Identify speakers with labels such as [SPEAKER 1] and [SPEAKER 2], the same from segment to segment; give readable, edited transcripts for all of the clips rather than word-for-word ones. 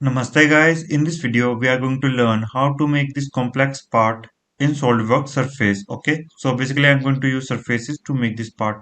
[SPEAKER 1] Namaste guys, in this video we are going to learn how to make this complex part in SolidWorks surface. Okay, so basically I'm going to use surfaces to make this part.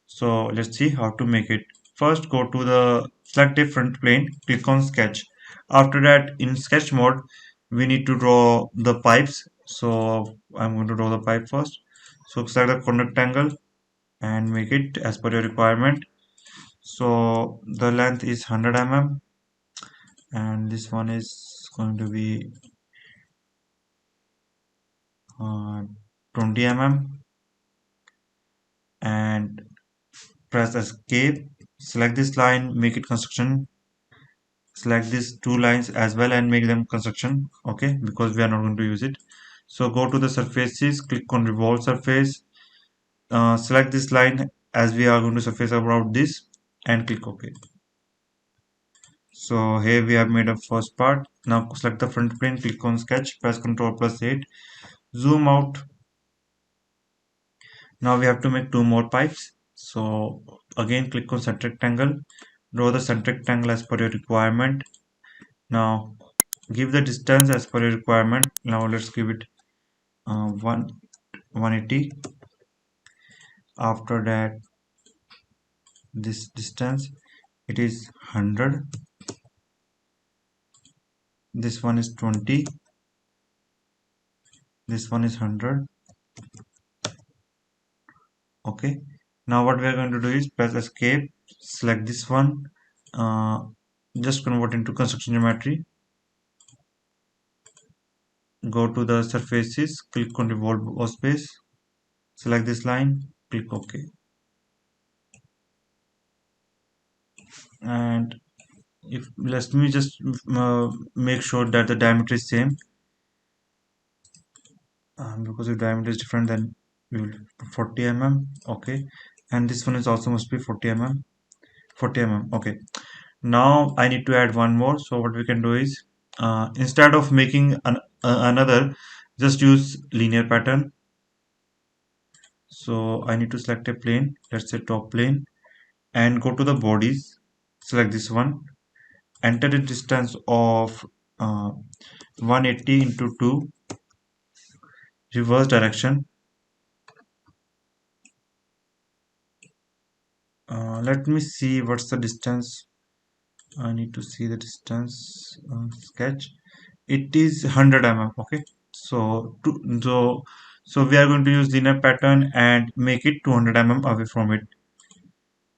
[SPEAKER 1] So let's see how to make it. First go to the select a front plane, click on sketch. After that in sketch mode we need to draw the pipes. So I'm going to draw the pipe first. So select the contact angle and make it as per your requirement. So the length is 100 mm and this one is going to be uh, 20 and press escape. Select this line, make it construction. Select these two lines as well and make them construction. Okay, because we are not going to use it. So go to the surfaces, click on revolve surface. Select this line as we are going to surface about this and click OK. So here we have made a first part. Now select the front plane, click on sketch, press Ctrl plus 8, zoom out. Now we have to make two more pipes. So again click on center rectangle, draw the center rectangle as per your requirement. Now give the distance as per your requirement. Now let's give it 180. After that this distance it is 100. This one is 20. This one is 100. Okay. Now what we are going to do is press escape, select this one, uh, just convert into construction geometry. Go to the surfaces, click on revolve workspace, select this line, click OK. And if let me just make sure that the diameter is same, because if diameter is different then we will 40 mm. Okay, and this one is also must be 40 mm. 40 mm. Okay, now I need to add one more. So what we can do is instead of making another, just use linear pattern. So I need to select a plane, let's say top plane, and go to the bodies, select this one, enter the distance of 180 into 2, reverse direction. Let me see what's the distance. I need to see the distance. Sketch, it is 100 mm. Okay, so we are going to use linear pattern and make it 200 mm away from it.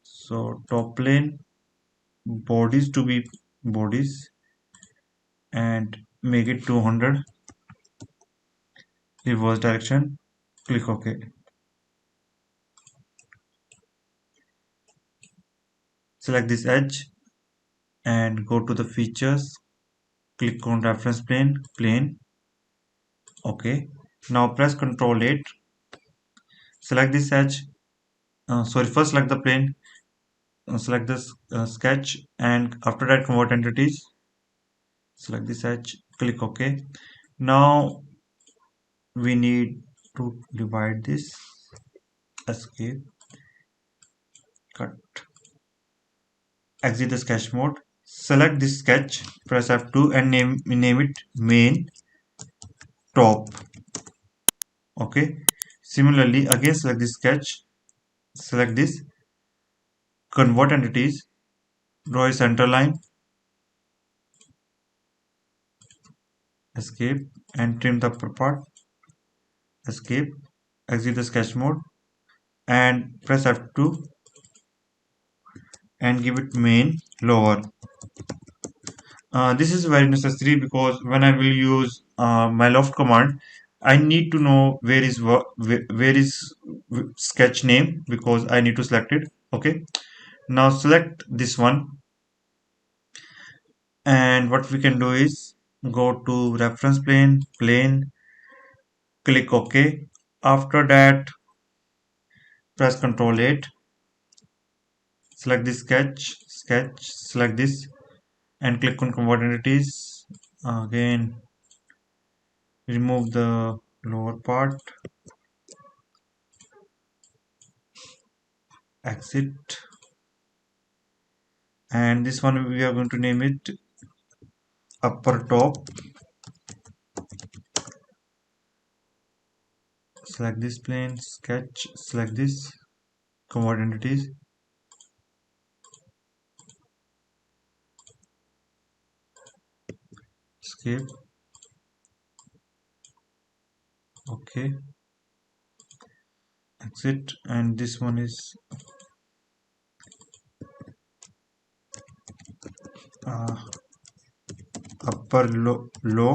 [SPEAKER 1] So top plane, bodies to be bodies, and make it 200, reverse direction, click OK. Select this edge and go to the features, click on reference plane. OK, now press Ctrl 8, select this edge, first select the plane, select this sketch, and after that convert entities, select this edge, click OK. Now we need to divide this, escape, cut, exit the sketch mode, select this sketch, press F2 and name it main top. Okay, similarly again select this sketch, select this, convert entities, draw a center line, escape, and trim the upper part, escape, exit the sketch mode and press F2 and give it main lower. This is very necessary because when I will use my loft command, I need to know where is sketch name, because I need to select it. Okay, now select this one, and what we can do is go to reference plane, click OK. After that press Ctrl 8, select this sketch, select this and click on convert entities. Again remove the lower part, exit, and this one we are going to name it upper top, select this plane, sketch, select this, convert entities, escape, okay, exit, and this one is uh, upper low,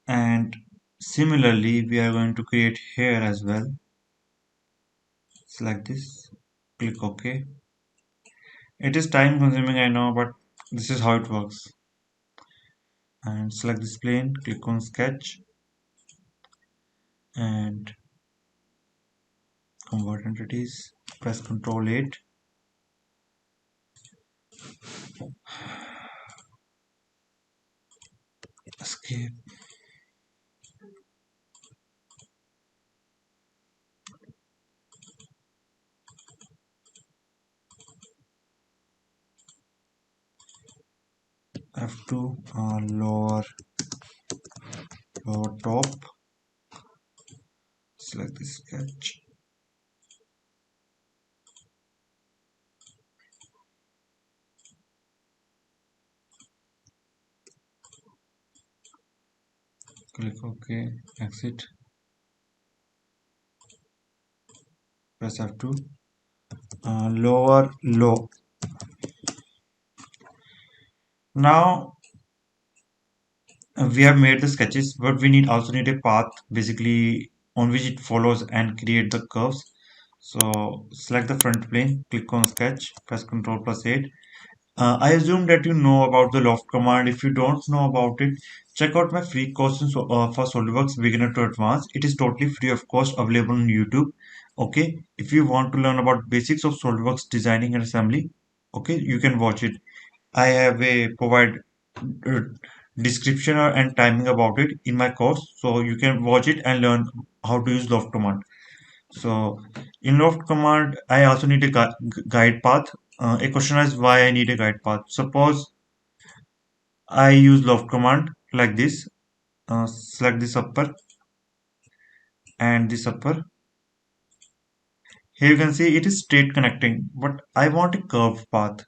[SPEAKER 1] and similarly we are going to create here as well. Select this, click OK. It is time consuming, I know, but this is how it works. And select this plane, click on sketch and convert entities, press Ctrl 8, escape, F2, lower top, select the sketch, click OK, exit, press F2, lower low. Now we have made the sketches, but we also need a path basically on which it follows and create the curves. So select the front plane, click on sketch, press Ctrl plus 8. I assume that you know about the loft command. If you don't know about it, check out my free course for SolidWorks beginner to advanced. It is totally free of cost, available on YouTube. Okay, if you want to learn about basics of SolidWorks designing and assembly, okay, you can watch it. I have a provide uh, description and timing about it in my course, so you can watch it and learn how to use loft command. So in loft command, I also need a guide path. A question is why I need a guide path. Suppose I use loft command like this. Select this upper and this upper. Here you can see it is straight connecting, but I want a curved path.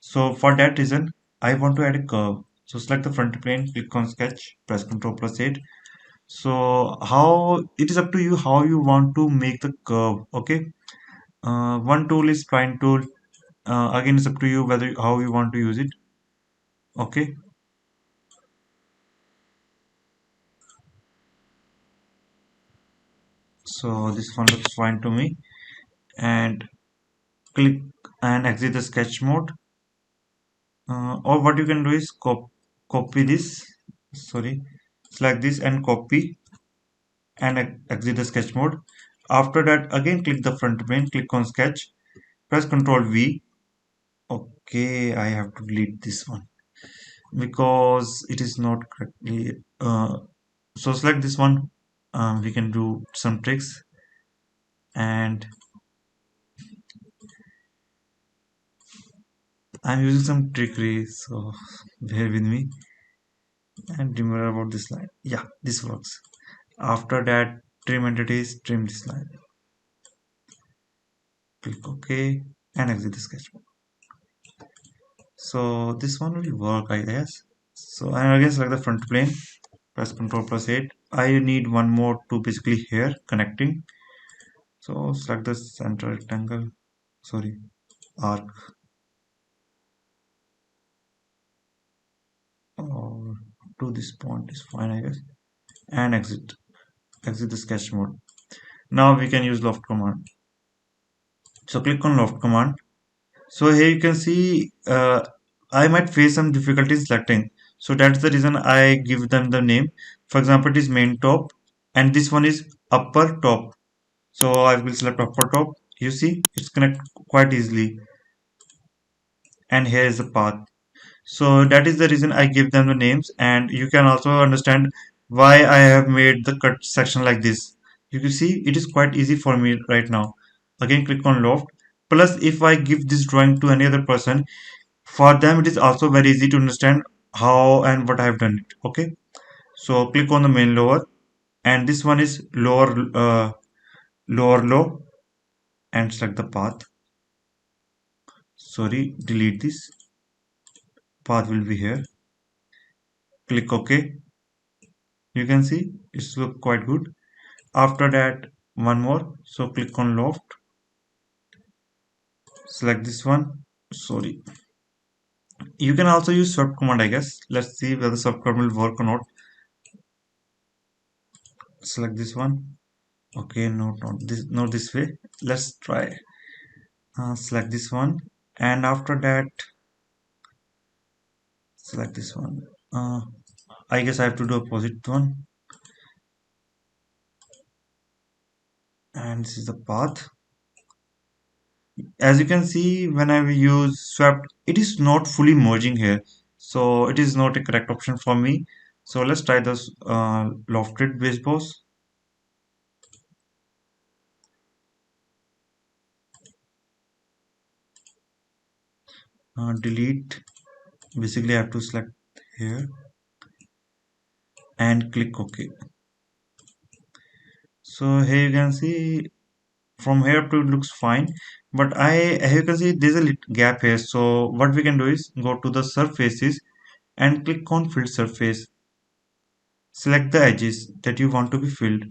[SPEAKER 1] So for that reason, I want to add a curve. So select the front plane, click on sketch, press Ctrl plus 8. So how it is up to you how you want to make the curve. Okay. One tool is spline tool. Again, it's up to you whether how you want to use it. Okay. So this one looks fine to me. And click and exit the sketch mode. Or what you can do is copy this. Sorry. Select this and copy and exit the sketch mode. After that, again click the front plane, click on sketch, press Ctrl V. Okay, I have to delete this one because it is not correctly. So select this one. We can do some tricks and I'm using some trickery, so bear with me and remember about this line. Yeah, this works. After that, trim entities, trim this line. Click OK and exit the sketch mode. So this one will work, I guess. So and again select the front plane, press Ctrl plus 8. I need one more to basically here connecting. So select the center rectangle, sorry, arc, or to this point is fine, I guess, and exit the sketch mode. Now we can use loft command. So click on loft command. So here you can see I might face some difficulty selecting. So that's the reason I give them the name. For example, it is main top and this one is upper top. So I will select upper top. You see it's connect quite easily. And here is the path. So that is the reason I give them the names, and you can also understand why I have made the cut section like this. You can see it is quite easy for me right now. Again click on loft, Plus, if I give this drawing to any other person, for them it is also very easy to understand how and what I have done it. Okay, so click on the main lower, and this one is lower low, and select the path. Sorry, delete this. Path will be here. Click OK. You can see it's look quite good. After that, one more. So click on loft. Select this one. Sorry. You can also use swept command, I guess. Let's see whether swept command will work or not. Select this one. Okay, no, not this way. Let's try. Select this one, and after that, select this one. I guess I have to do opposite one, and this is the path. As you can see, when I use swept, it is not fully merging here, so it is not a correct option for me. So let's try this lofted base boss. Delete. Basically, I have to select here and click OK. So here you can see from here up to it looks fine, but here you can see there's a little gap here. So what we can do is go to the surfaces and click on fill surface. Select the edges that you want to be filled.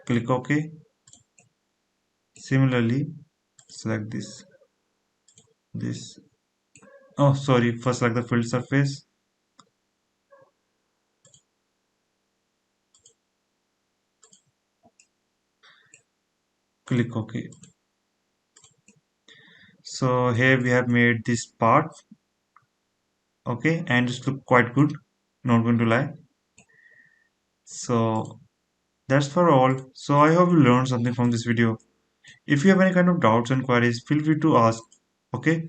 [SPEAKER 1] Click OK. Similarly, select this. Oh, sorry. First, select the filled surface. Click OK. So here we have made this part. Okay, and it's look quite good. Not going to lie. So that's for all. So I hope you learned something from this video. If you have any kind of doubts and queries, feel free to ask. Okay,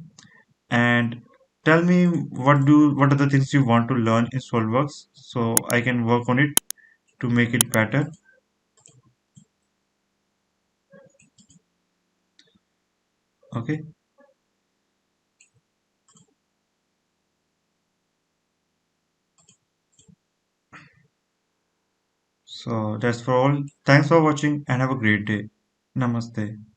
[SPEAKER 1] and tell me what are the things you want to learn in SolidWorks so I can work on it to make it better. Okay, so that's for all. Thanks for watching and have a great day. Namaste.